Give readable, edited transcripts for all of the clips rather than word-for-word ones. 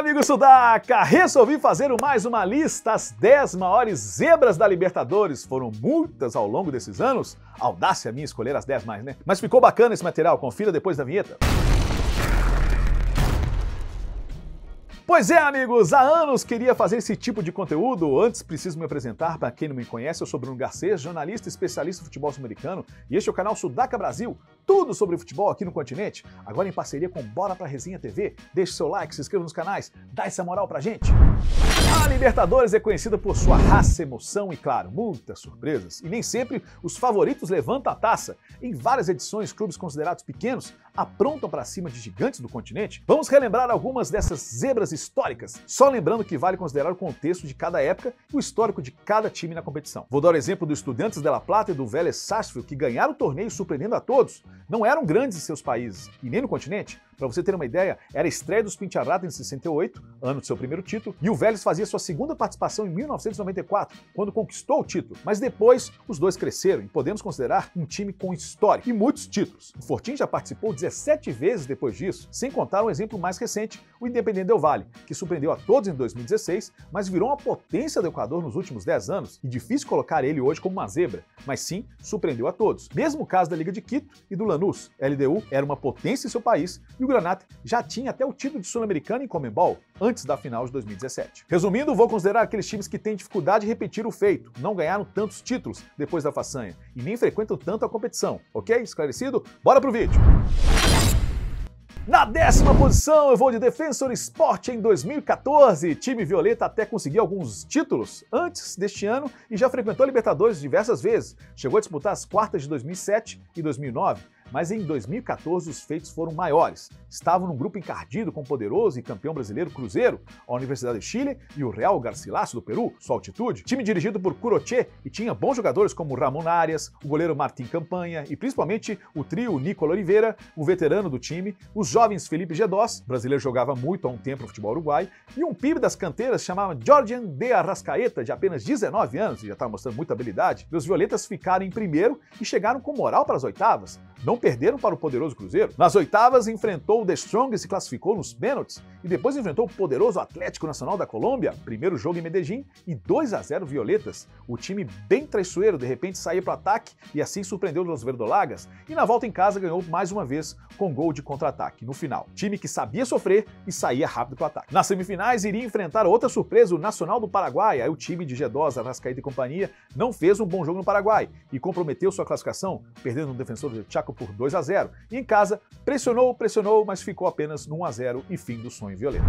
amigo Sudaca! Resolvi fazer mais uma lista, as 10 maiores zebras da Libertadores. Foram muitas ao longo desses anos. Audácia minha escolher as 10 mais, né? Mas ficou bacana esse material, confira depois da vinheta. Pois é, amigos, há anos queria fazer esse tipo de conteúdo. Antes preciso me apresentar. Para quem não me conhece, eu sou Bruno Garcês, jornalista especialista em futebol sul-americano, e este é o canal Sudaca Brasil, tudo sobre futebol aqui no continente, agora em parceria com Bora Pra Resenha TV. Deixe seu like, se inscreva nos canais, dá essa moral pra gente. A Libertadores é conhecida por sua raça, emoção e, claro, muitas surpresas. E nem sempre os favoritos levantam a taça. Em várias edições, clubes considerados pequenos aprontam para cima de gigantes do continente. Vamos relembrar algumas dessas zebras históricas, só lembrando que vale considerar o contexto de cada época e o histórico de cada time na competição. Vou dar o exemplo do Estudiantes de La Plata e do Vélez Sarsfield, que ganharam o torneio surpreendendo a todos. Não eram grandes em seus países e nem no continente. Para você ter uma ideia, era a estreia dos Pincharrata em 68, ano de seu primeiro título, e o Vélez fazia sua segunda participação em 1994, quando conquistou o título. Mas depois, os dois cresceram e podemos considerar um time com história e muitos títulos. O Fortín já participou 17 vezes depois disso, sem contar um exemplo mais recente, o Independiente del Valle, que surpreendeu a todos em 2016, mas virou uma potência do Equador nos últimos 10 anos, e difícil colocar ele hoje como uma zebra, mas sim, surpreendeu a todos. Mesmo o caso da Liga de Quito e do Lanús. LDU era uma potência em seu país, e o Granate já tinha até o título de Sul-Americano em Conmebol, antes da final de 2017. Resumindo, vou considerar aqueles times que têm dificuldade de repetir o feito, não ganharam tantos títulos depois da façanha, e nem frequentam tanto a competição, ok? Esclarecido? Bora pro vídeo! Na 10ª posição, eu vou de Defensor Sporting em 2014. Time violeta até conseguiu alguns títulos antes deste ano e já frequentou a Libertadores diversas vezes. Chegou a disputar as quartas de 2007 e 2009. Mas em 2014 os feitos foram maiores. Estavam num grupo encardido com o poderoso e campeão brasileiro Cruzeiro, a Universidade de Chile e o Real Garcilaso do Peru, sua altitude. Time dirigido por Curoche e tinha bons jogadores como Ramon Arias, o goleiro Martim Campanha e principalmente o trio Nicola Oliveira, o veterano do time, os jovens Felipe Gedós, brasileiro jogava muito há um tempo no futebol uruguai, e um pibe das canteiras chamado Jordian de Arrascaeta, de apenas 19 anos, e já estava mostrando muita habilidade. Os violetas ficaram em primeiro e chegaram com moral para as oitavas. Não perderam para o poderoso Cruzeiro. Nas oitavas, enfrentou o The Strong e se classificou nos pênaltis, e depois enfrentou o poderoso Atlético Nacional da Colômbia, primeiro jogo em Medellín, e 2-0 violetas. O time bem traiçoeiro, de repente saía para o ataque e assim surpreendeu os verdolagas, e na volta em casa ganhou mais uma vez com gol de contra-ataque no final. Time que sabia sofrer e saía rápido para o ataque. Nas semifinais, iria enfrentar outra surpresa, o Nacional do Paraguai. Aí o time de Gedós, Arrascaeta e companhia não fez um bom jogo no Paraguai e comprometeu sua classificação, perdendo no defensor de Chaco por 2-0. E em casa, pressionou, mas ficou apenas no 1-0 e fim do sonho violeta.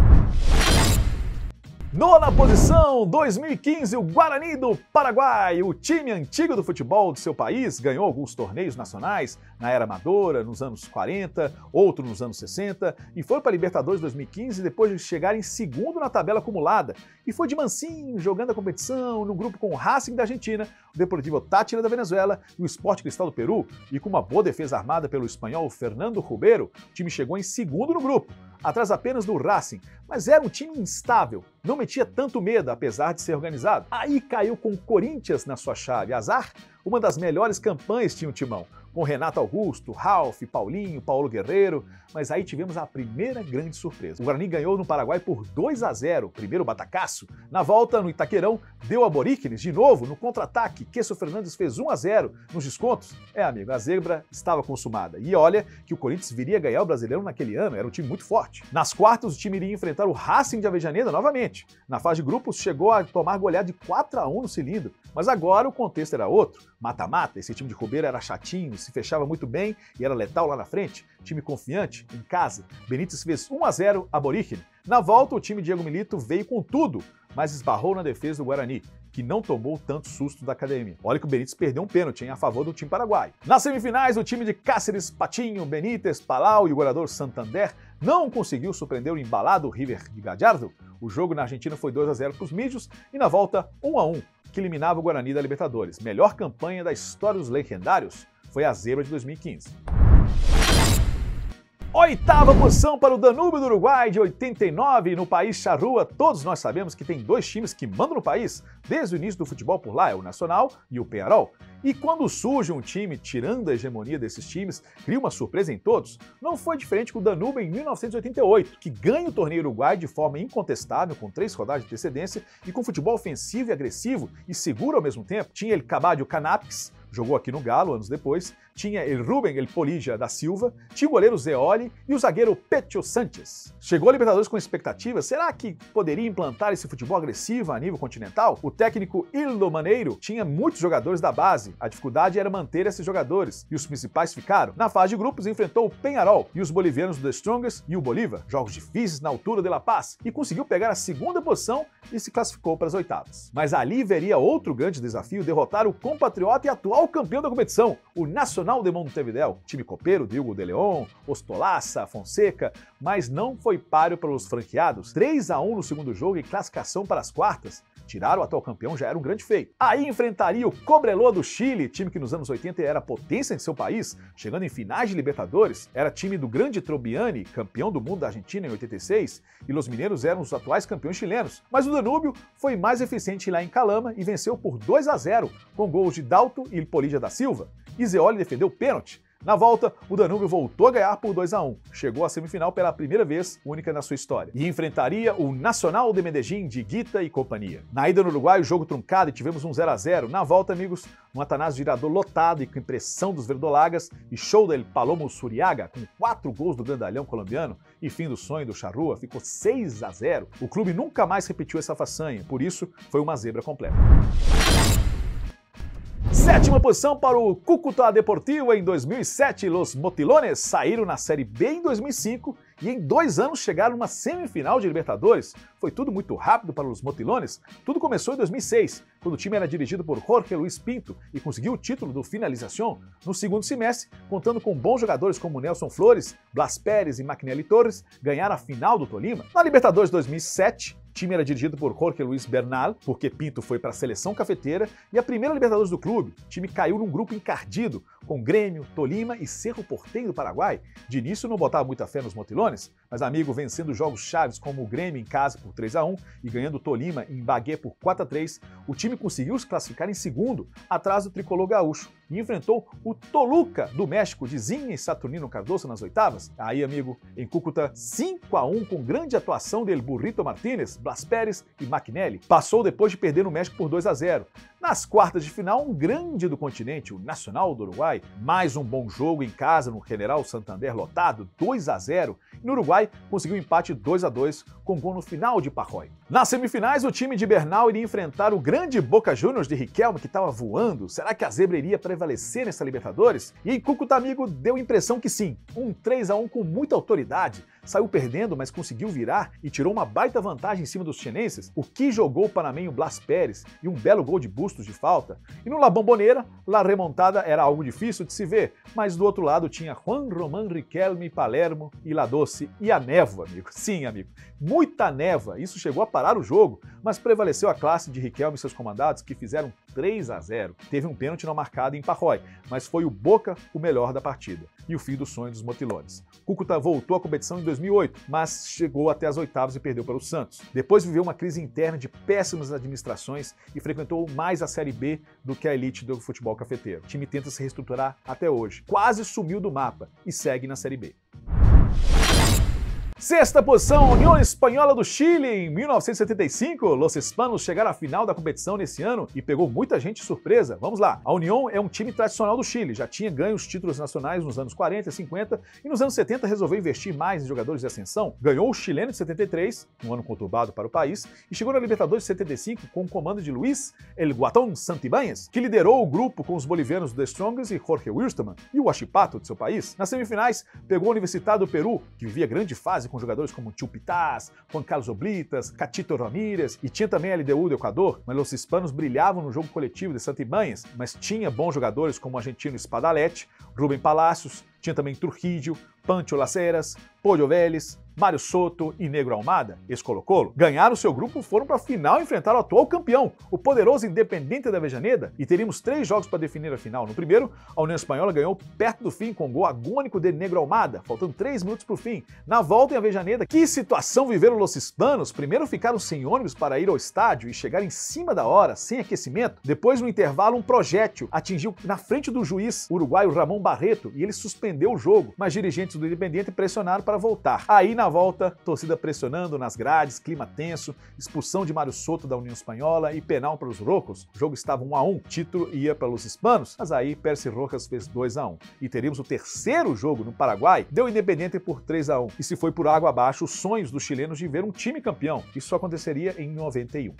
Nona posição, 2015, o Guarani do Paraguai, o time antigo do futebol do seu país, ganhou alguns torneios nacionais na era amadora, nos anos 40, outro nos anos 60, e foi para a Libertadores 2015 depois de chegar em segundo na tabela acumulada. E foi de mansinho, jogando a competição, no grupo com o Racing da Argentina, o Deportivo Táchira da Venezuela e o Sport Cristal do Peru, e com uma boa defesa armada pelo espanhol Fernando Ribeiro, o time chegou em segundo no grupo, atrás apenas do Racing, mas era um time instável, não metia tanto medo, apesar de ser organizado. Aí caiu com o Corinthians na sua chave, azar, uma das melhores campanhas tinha o timão, com Renato Augusto, Ralf, Paulinho, Paulo Guerreiro, mas aí tivemos a primeira grande surpresa. O Guarani ganhou no Paraguai por 2-0, primeiro batacaço. Na volta, no Itaquerão, deu a Boríquenes de novo no contra-ataque. Queso Fernandes fez 1-0 nos descontos. Amigo, a zebra estava consumada. E olha que o Corinthians viria ganhar o Brasileirão naquele ano, era um time muito forte. Nas quartas, o time iria enfrentar o Racing de Avejaneda novamente. Na fase de grupos, chegou a tomar goleada de 4-1 no cilindro. Mas agora o contexto era outro. Mata-mata, esse time de Ribeiro era chatinho, se fechava muito bem e era letal lá na frente. Time confiante, em casa. Benítez fez 1-0 a Boríquenes. Na volta, o time de Diego Milito veio com tudo, mas esbarrou na defesa do Guarani, que não tomou tanto susto da academia. Olha que o Benítez perdeu um pênalti a favor do time paraguaio. Nas semifinais, o time de Cáceres, Patinho, Benítez, Palau e o goleador Santander não conseguiu surpreender o embalado River de Gallardo. O jogo na Argentina foi 2-0 para os mídios e na volta 1-1, que eliminava o Guarani da Libertadores. Melhor campanha da história dos legendários foi a zebra de 2015. Oitava posição para o Danúbio do Uruguai de 89 no país charrua. Todos nós sabemos que tem dois times que mandam no país desde o início do futebol por lá, é o Nacional e o Peñarol. E quando surge um time tirando a hegemonia desses times, cria uma surpresa em todos. Não foi diferente com o Danúbio em 1988, que ganha o torneio uruguai de forma incontestável, com 3 rodadas de antecedência e com futebol ofensivo e agressivo e seguro ao mesmo tempo. Tinha ele Cabadio Canapes, jogou aqui no Galo anos depois, tinha el Rubem El Polilla da Silva, tinha o goleiro Zeoli e o zagueiro Pecho Sánchez. Chegou a Libertadores com expectativa, será que poderia implantar esse futebol agressivo a nível continental? O técnico Hildo Maneiro tinha muitos jogadores da base, a dificuldade era manter esses jogadores, e os principais ficaram. Na fase de grupos enfrentou o Peñarol e os bolivianos do The Strongest e o Bolívar, jogos difíceis na altura de La Paz, e conseguiu pegar a segunda posição e se classificou para as oitavas. Mas ali veria outro grande desafio, derrotar o compatriota e atual campeão da competição, o Nacional de Montevideo, time copeiro, Diego de León, Ostolaza, Fonseca, mas não foi páreo para os franqueados. 3-1 no segundo jogo e classificação para as quartas. Tirar o atual campeão já era um grande feito. Aí enfrentaria o Cobreloa do Chile, time que nos anos 80 era potência de seu país, chegando em finais de Libertadores, era time do grande Trobiani, campeão do mundo da Argentina em 86, e os mineiros eram os atuais campeões chilenos. Mas o Danúbio foi mais eficiente lá em Calama e venceu por 2-0, com gols de Dalto e Polilla da Silva. E Zeoli defendeu o pênalti. Na volta, o Danúbio voltou a ganhar por 2-1. Chegou à semifinal pela primeira vez, única na sua história. E enfrentaria o Nacional de Medellín de Guita e companhia. Na ida no Uruguai, o jogo truncado e tivemos um 0-0. Na volta, amigos, um Atanásio Girador lotado e com impressão dos verdolagas e show del Palomo Suriaga, com 4 gols do grandalhão colombiano e fim do sonho do charrua, ficou 6-0. O clube nunca mais repetiu essa façanha, por isso foi uma zebra completa. Sétima posição para o Cúcuta Deportivo em 2007. Los Motilones saíram na Série B em 2005 e em 2 anos chegaram numa semifinal de Libertadores. Foi tudo muito rápido para os Motilones. Tudo começou em 2006, quando o time era dirigido por Jorge Luis Pinto e conseguiu o título do Finalización no segundo semestre, contando com bons jogadores como Nelson Flores, Blas Pérez e Maquinelli Torres, ganharam a final do Tolima. Na Libertadores 2007, o time era dirigido por Jorge Luis Bernal, porque Pinto foi para a seleção cafeteira, e a primeira Libertadores do clube, o time caiu num grupo encardido, com Grêmio, Tolima e Cerro Porteño do Paraguai. De início não botava muita fé nos Motilones, mas amigo, vencendo jogos chaves como o Grêmio em casa por 3-1 e ganhando o Tolima em Bagué por 4-3, o time conseguiu se classificar em segundo, atrás do tricolor gaúcho, e enfrentou o Toluca do México de Zinha e Saturnino Cardoso nas oitavas. Aí, amigo, em Cúcuta, 5-1 com grande atuação dele Burrito Martínez, Blas Pérez e Maquinelli. Passou depois de perder no México por 2-0. Nas quartas de final, um grande do continente, o Nacional do Uruguai, mais um bom jogo em casa no General Santander lotado, 2-0. E no Uruguai, conseguiu um empate 2-2 com gol no final de Parroy. Nas semifinais, o time de Bernal iria enfrentar o grande Boca Juniors de Riquelme, que estava voando. Será que a zebra iria prevalecer nessa Libertadores? E em Cúcuta, amigo, deu a impressão que sim. Um 3-1 com muita autoridade. Saiu perdendo, mas conseguiu virar e tirou uma baita vantagem em cima dos chinenses, o que jogou o panamenho Blas Pérez e um belo gol de Bustos de falta. E no La Bombonera, La Remontada era algo difícil de se ver, mas do outro lado tinha Juan Román Riquelme, Palermo e La Doce e a névoa, amigo. Sim, amigo, muita névoa. Isso chegou a parar o jogo, mas prevaleceu a classe de Riquelme e seus comandados, que fizeram 3-0. Teve um pênalti não marcado em Parroy, mas foi o Boca o melhor da partida e o fim do sonho dos Motilones. Cúcuta voltou à competição em 2008, mas chegou até as oitavas e perdeu para o Santos. Depois viveu uma crise interna de péssimas administrações e frequentou mais a Série B do que a elite do futebol cafeteiro. O time tenta se reestruturar até hoje. Quase sumiu do mapa e segue na Série B. Sexta posição, União Espanhola do Chile. Em 1975, Los Hispanos chegaram à final da competição nesse ano e pegou muita gente de surpresa. Vamos lá. A União é um time tradicional do Chile, já tinha ganho os títulos nacionais nos anos 40 e 50 e nos anos 70 resolveu investir mais em jogadores de ascensão. Ganhou o chileno de 73, um ano conturbado para o país, e chegou na Libertadores de 75 com o comando de Luis El Guatón Santibáñez, que liderou o grupo com os bolivianos do The Strongest e Jorge Wilstermann e o Huachipato de seu país. Nas semifinais, pegou a Universidade do Peru, que vivia grande fase com jogadores como Chupitaz, Juan Carlos Oblitas, Cachito Ramírez, e tinha também a LDU do Equador, mas os hispanos brilhavam no jogo coletivo de Santibáñez, mas tinha bons jogadores como o argentino Spadaletti, Rubem Palacios, tinha também Trujillo, Pancho Las Heras, Pollo Vélez, Mário Soto e Negro Almada, ex-Colo-Colo, ganharam seu grupo e foram para a final enfrentar o atual campeão, o poderoso Independiente da Avellaneda, e teríamos 3 jogos para definir a final. No primeiro, a União Espanhola ganhou perto do fim com um gol agônico de Negro Almada, faltando 3 minutos para o fim. Na volta em Avellaneda, que situação viveram os hispanos? Primeiro ficaram sem ônibus para ir ao estádio e chegar em cima da hora, sem aquecimento. Depois, no intervalo, um projétil atingiu na frente do juiz uruguaio Ramon Barreto e ele suspendeu o jogo, mas dirigentes do Independiente pressionaram para voltar. Aí, na volta, torcida pressionando nas grades, clima tenso, expulsão de Mário Soto da União Espanhola e penal para os rocos. O jogo estava 1-1, título ia para os hispanos, mas aí Percy Rojas fez 2-1. E teríamos o terceiro jogo no Paraguai, deu Independiente por 3-1. E se foi por água abaixo os sonhos dos chilenos de ver um time campeão. Isso aconteceria em 91.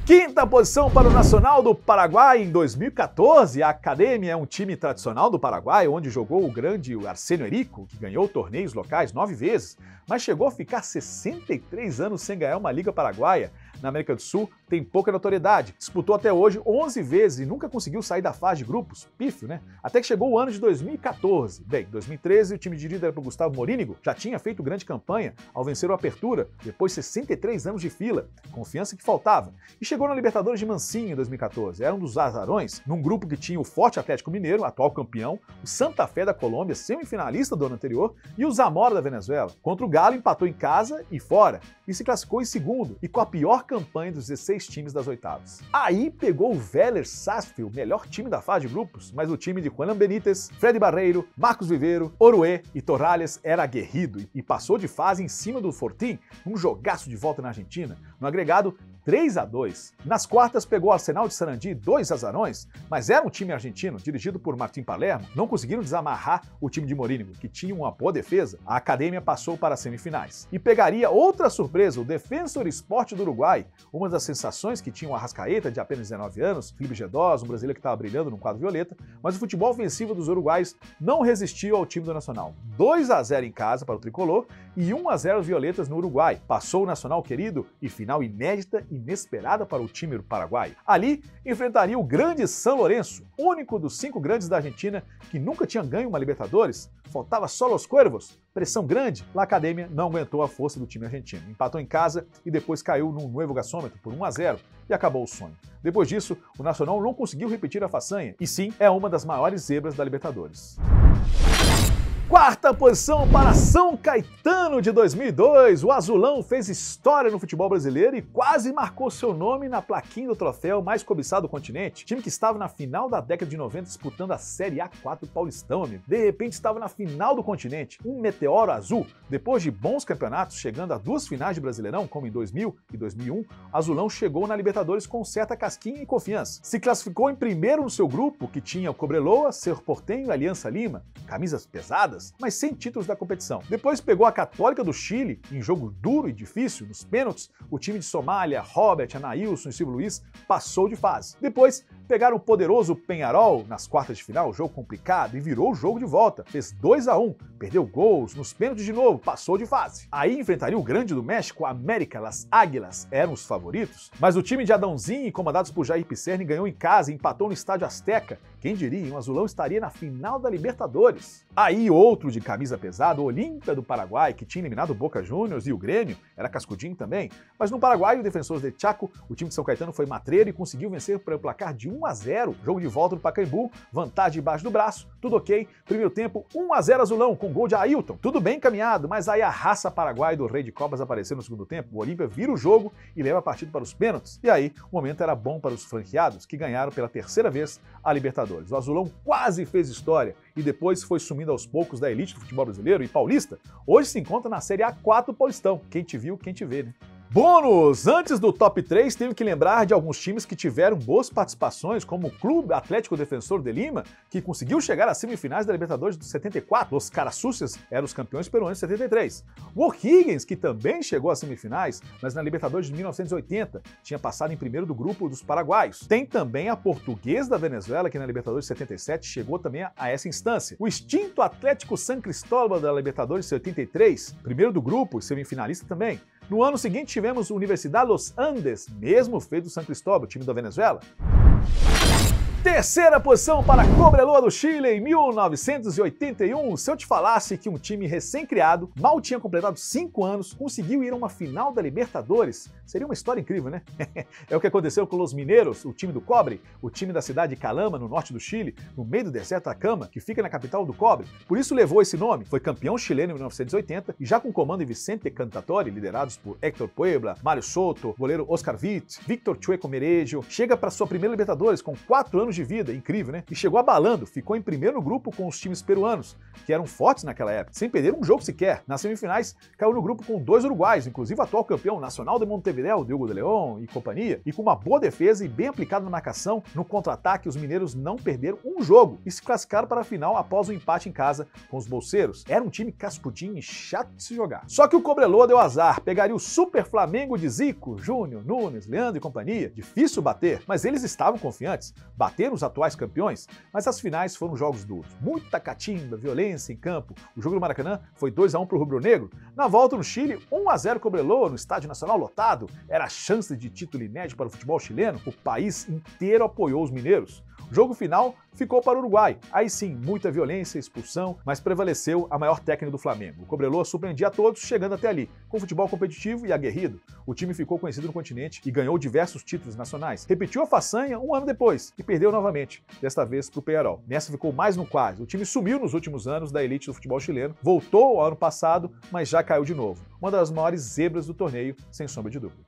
Quinta posição para o Nacional do Paraguai em 2014. A Academia é um time tradicional do Paraguai, onde jogou o grande Arsenio Erico, que ganhou torneios locais 9 vezes, mas chegou a ficar 63 anos sem ganhar uma Liga Paraguaia. Na América do Sul, tem pouca notoriedade. Disputou até hoje 11 vezes e nunca conseguiu sair da fase de grupos. Pífio, né? Até que chegou o ano de 2014. Bem, em 2013, o time dirigido era por Gustavo Morínigo, já tinha feito grande campanha ao vencer o Apertura, depois de 63 anos de fila, confiança que faltava. E chegou na Libertadores de mansinho em 2014. Era um dos azarões, num grupo que tinha o Forte Atlético Mineiro, atual campeão, o Santa Fé da Colômbia, semifinalista do ano anterior, e o Zamora da Venezuela. Contra o Galo, empatou em casa e fora, e se classificou em segundo, e com a pior campanha dos 16 times das oitavas. Aí pegou o Vélez Sarsfield, melhor time da fase de grupos, mas o time de Juan Benítez, Freddy Barreiro, Marcos Viveiro, Orué e Torrales era aguerrido e passou de fase em cima do Fortín, um jogaço de volta na Argentina. No agregado, 3-2. Nas quartas pegou o Arsenal de Sarandi, 2 azarões, mas era um time argentino, dirigido por Martim Palermo. Não conseguiram desamarrar o time de Morínigo, que tinha uma boa defesa. A Academia passou para as semifinais. E pegaria outra surpresa, o Defensor Sporting do Uruguai, uma das sensações que tinha o Arrascaeta, de apenas 19 anos, Felipe Gedós, um brasileiro que estava brilhando no quadro violeta, mas o futebol ofensivo dos uruguaios não resistiu ao time do Nacional. 2-0 em casa para o Tricolor e 1-0 violetas no Uruguai. Passou o Nacional querido e final inédita inesperada para o time do Paraguai. Ali, enfrentaria o grande São Lourenço, único dos 5 grandes da Argentina que nunca tinha ganho uma Libertadores. Faltava só Los Cuervos. Pressão grande, a Academia não aguentou a força do time argentino. Empatou em casa e depois caiu no Nuevo Gasômetro por 1-0 e acabou o sonho. Depois disso, o Nacional não conseguiu repetir a façanha e sim, é uma das maiores zebras da Libertadores. Quarta posição para São Caetano de 2002. O Azulão fez história no futebol brasileiro e quase marcou seu nome na plaquinha do troféu mais cobiçado do continente. Time que estava na final da década de 90 disputando a Série A4 do Paulistão, amigo. De repente estava na final do continente, um meteoro azul. Depois de bons campeonatos, chegando a 2 finais de Brasileirão, como em 2000 e 2001, Azulão chegou na Libertadores com certa casquinha e confiança. Se classificou em primeiro no seu grupo, que tinha o Cobreloa, Cerro Porteño e Aliança Lima, camisas pesadas, mas sem títulos da competição. Depois pegou a Católica do Chile, em jogo duro e difícil, nos pênaltis, o time de Somália, Robert, Anailson e Silvio Luiz passou de fase. Depois pegaram o poderoso Peñarol nas quartas de final, jogo complicado, e virou o jogo de volta. Fez 2-1, perdeu gols, nos pênaltis de novo, passou de fase. Aí enfrentaria o grande do México, a América, Las Águilas, eram os favoritos, mas o time de Adãozinho, comandados por Jair Pisserni, ganhou em casa e empatou no Estádio Azteca. Quem diria, o Azulão estaria na final da Libertadores. Aí outro de camisa pesada, o Olímpia do Paraguai, que tinha eliminado o Boca Juniors e o Grêmio, era cascudinho também, mas no Paraguai, o Defensores de Chaco, o time de São Caetano foi matreiro e conseguiu vencer pelo placar de 1-0. Jogo de volta no Pacaembu, vantagem debaixo do braço, tudo ok. Primeiro tempo, 1-0 Azulão, com gol de Ailton. Tudo bem encaminhado, mas aí a raça paraguai do Rei de Copas apareceu no segundo tempo, o Olímpia vira o jogo e leva a partida para os pênaltis. E aí, o momento era bom para os franqueados, que ganharam pela terceira vez a Libertadores. O Azulão quase fez história e depois foi sumindo aos poucos da elite do futebol brasileiro e paulista. Hoje se encontra na Série A4 Paulistão. Quem te viu, quem te vê, né? Bônus! Antes do top 3, tenho que lembrar de alguns times que tiveram boas participações, como o Clube Atlético Defensor de Lima, que conseguiu chegar às semifinais da Libertadores de 74. Os Carasucias eram os campeões peruanos de 73. O O'Higgins, que também chegou às semifinais, mas na Libertadores de 1980, tinha passado em primeiro do grupo dos paraguaios. Tem também a Portuguesa da Venezuela, que na Libertadores de 77 chegou também a essa instância. O extinto Atlético San Cristóbal da Libertadores de 83, primeiro do grupo e semifinalista também. No ano seguinte tivemos Universidad Los Andes, mesmo feito do San Cristóbal, time da Venezuela. Terceira posição para Cobreloa do Chile em 1981. Se eu te falasse que um time recém-criado, mal tinha completado 5 anos, conseguiu ir a uma final da Libertadores, seria uma história incrível, né? É o que aconteceu com os Mineiros, o time do Cobre, o time da cidade de Calama, no norte do Chile, no meio do deserto Atacama, que fica na capital do Cobre. Por isso levou esse nome. Foi campeão chileno em 1980 e já com comando de Vicente Cantatore, liderados por Héctor Puebla, Mário Soto, goleiro Oscar Witt, Victor Chueco Merejo, chega para sua primeira Libertadores com 4 anos de vida, incrível, né? E chegou abalando, ficou em primeiro no grupo com os times peruanos, que eram fortes naquela época, sem perder um jogo sequer. Nas semifinais, caiu no grupo com 2 uruguaios, inclusive o atual campeão nacional de Montevideo, Diogo de León e companhia, e com uma boa defesa e bem aplicada na marcação, no contra-ataque, os mineiros não perderam um jogo e se classificaram para a final após o empate em casa com os bolseiros. Era um time cascudinho e chato de se jogar. Só que o Cobreloa deu azar, pegaria o Super Flamengo de Zico, Júnior, Nunes, Leandro e companhia. Difícil bater, mas eles estavam confiantes. Bateram os atuais campeões, mas as finais foram jogos duros. Muita catimba, violência em campo. O jogo do Maracanã foi 2-1 para o rubro-negro. Na volta no Chile, 1-0 Cobreloa no Estádio Nacional lotado. Era a chance de título inédito para o futebol chileno. O país inteiro apoiou os mineiros. O jogo final ficou para o Uruguai. Aí sim, muita violência, expulsão, mas prevaleceu a maior técnica do Flamengo. O Cobreloa surpreendia a todos, chegando até ali, com futebol competitivo e aguerrido. O time ficou conhecido no continente e ganhou diversos títulos nacionais. Repetiu a façanha um ano depois e perdeu novamente, desta vez para o Peñarol. Nessa ficou mais no quase. O time sumiu nos últimos anos da elite do futebol chileno, voltou ao ano passado, mas já caiu de novo. Uma das maiores zebras do torneio, sem sombra de dúvida.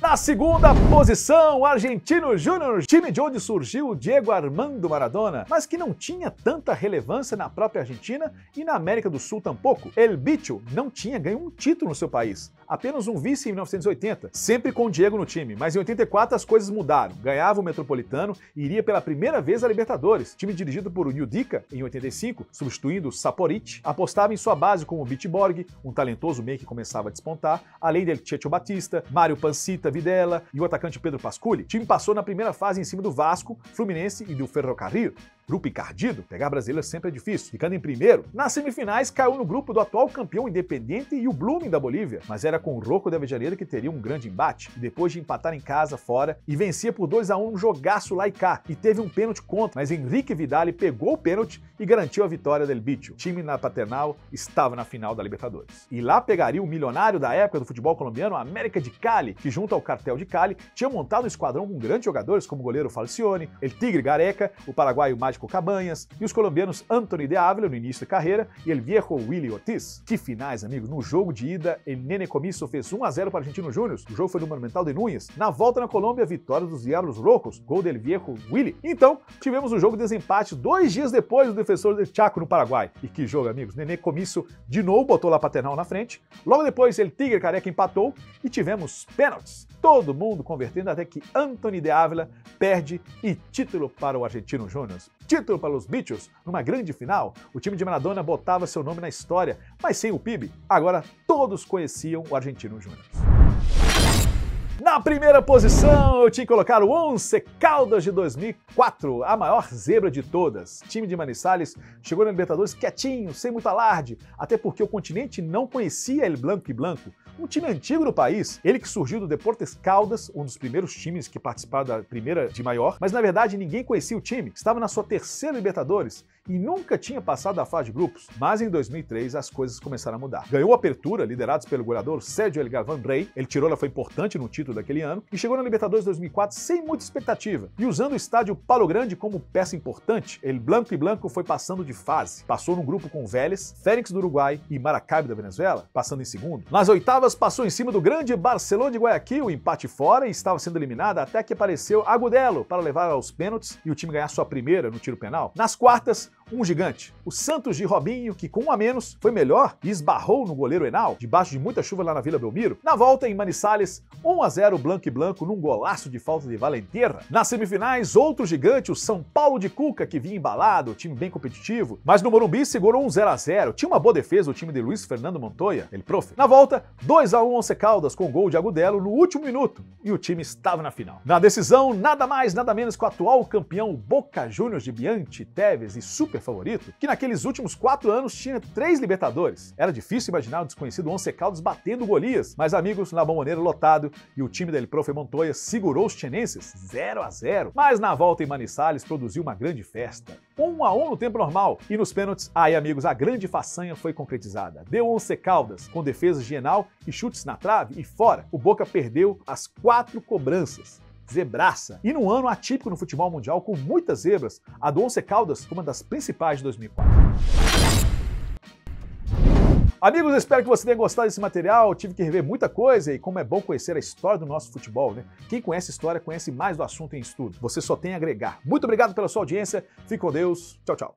Na segunda posição, o Argentino Júnior, time de onde surgiu o Diego Armando Maradona, mas que não tinha tanta relevância na própria Argentina e na América do Sul tampouco. El Bicho não tinha ganho um título no seu país, apenas um vice em 1980, sempre com o Diego no time, mas em 84 as coisas mudaram. Ganhava o Metropolitano e iria pela primeira vez à Libertadores. Time dirigido por Yudica em 85, substituindo o Saporiti, apostava em sua base com o Bitborg, um talentoso meio que começava a despontar, além dele Checho Batista, Mário Pancita Videla e o atacante Pedro Pasculi. O time passou na primeira fase em cima do Vasco, Fluminense e do Ferrocarril. Grupo encardido, pegar brasileiro sempre é difícil. Ficando em primeiro, nas semifinais caiu no grupo do atual campeão Independiente e o Blooming da Bolívia, mas era com o Rocco de Avellaneda que teria um grande embate. E depois de empatar em casa, fora, e vencia por 2-1 um jogaço lá e cá, e teve um pênalti contra, mas Henrique Vidal pegou o pênalti e garantiu a vitória del Bicho. O time na Paternal estava na final da Libertadores. E lá pegaria o milionário da época do futebol colombiano, América de Cali, que junto ao Cartel de Cali tinha montado um esquadrão com grandes jogadores como o goleiro Falcione, El Tigre Gareca, o paraguaio Mágico Cabanhas e os colombianos Anthony de Ávila no início da carreira e El Viejo Willy Ortiz. Que finais, amigos! No jogo de ida, El Nene Comiso fez 1-0 para o Argentino Júnior. O jogo foi no Monumental de Núñez. Na volta na Colômbia, vitória dos Diablos Rojos, gol del Viejo Willy. Então, tivemos um jogo de desempate 2 dias depois do defensor de Chaco no Paraguai. E que jogo, amigos! Nene Comiso de novo botou lá Paternal na frente. Logo depois, El Tigre Careca empatou e tivemos pênaltis. Todo mundo convertendo até que Anthony de Ávila perde e título para o Argentino Júnior. Título para os Bichos numa grande final. O time de Maradona botava seu nome na história, mas sem o PIB. Agora todos conheciam o Argentino Júnior. Na primeira posição, eu tinha que colocar o Once Caldas de 2004, a maior zebra de todas. O time de Manizales chegou na Libertadores quietinho, sem muito alarde, até porque o continente não conhecia El Blanco y Blanco, um time antigo do país, ele que surgiu do Deportes Caldas, um dos primeiros times que participaram da primeira de maior, mas na verdade ninguém conhecia o time, estava na sua terceira Libertadores e nunca tinha passado da fase de grupos. Mas em 2003 as coisas começaram a mudar. Ganhou a Apertura, liderados pelo goleador Sérgio El Galván Rey, El Chirola foi importante no título daquele ano, e chegou na Libertadores 2004 sem muita expectativa. E usando o estádio Palo Grande como peça importante, El Blanco y Blanco foi passando de fase. Passou no grupo com Vélez, Fênix do Uruguai e Maracaibo da Venezuela, passando em segundo. Nas oitavas passou em cima do grande Barcelona de Guayaquil, empate fora, e estava sendo eliminada até que apareceu Agudelo para levar aos pênaltis e o time ganhar sua primeira no tiro penal. Nas quartas, um gigante, o Santos de Robinho, que com um a menos foi melhor e esbarrou no goleiro Henao, debaixo de muita chuva lá na Vila Belmiro. Na volta, em Manizales, 1-0 Blanco y Blanco num golaço de falta de Valentierra. Nas semifinais, outro gigante, o São Paulo de Cuca, que vinha embalado, time bem competitivo, mas no Morumbi segurou um 0-0. Tinha uma boa defesa o time de Luiz Fernando Montoya, ele profe. Na volta, 2-1 Once Caldas com gol de Agudelo no último minuto e o time estava na final. Na decisão, nada mais, nada menos que o atual campeão Boca Juniors de Bianchi, Tevez e Super favorito, que naqueles últimos 4 anos tinha 3 Libertadores. Era difícil imaginar o desconhecido Once Caldas batendo Golias, mas amigos, na Bombonera lotado e o time del Profe Montoya segurou os chenenses 0-0. Mas na volta em Manizales produziu uma grande festa. 1-1 no tempo normal e nos pênaltis, aí amigos, a grande façanha foi concretizada. Deu Once Caldas com defesas de Henao e chutes na trave e fora. O Boca perdeu as 4 cobranças. Zebraça. E num ano atípico no futebol mundial, com muitas zebras, a do Once Caldas foi uma das principais de 2004. Amigos, espero que você tenha gostado desse material. Tive que rever muita coisa e como é bom conhecer a história do nosso futebol, né? Quem conhece história conhece mais do assunto em estudo. Você só tem a agregar. Muito obrigado pela sua audiência. Fique com Deus. Tchau, tchau.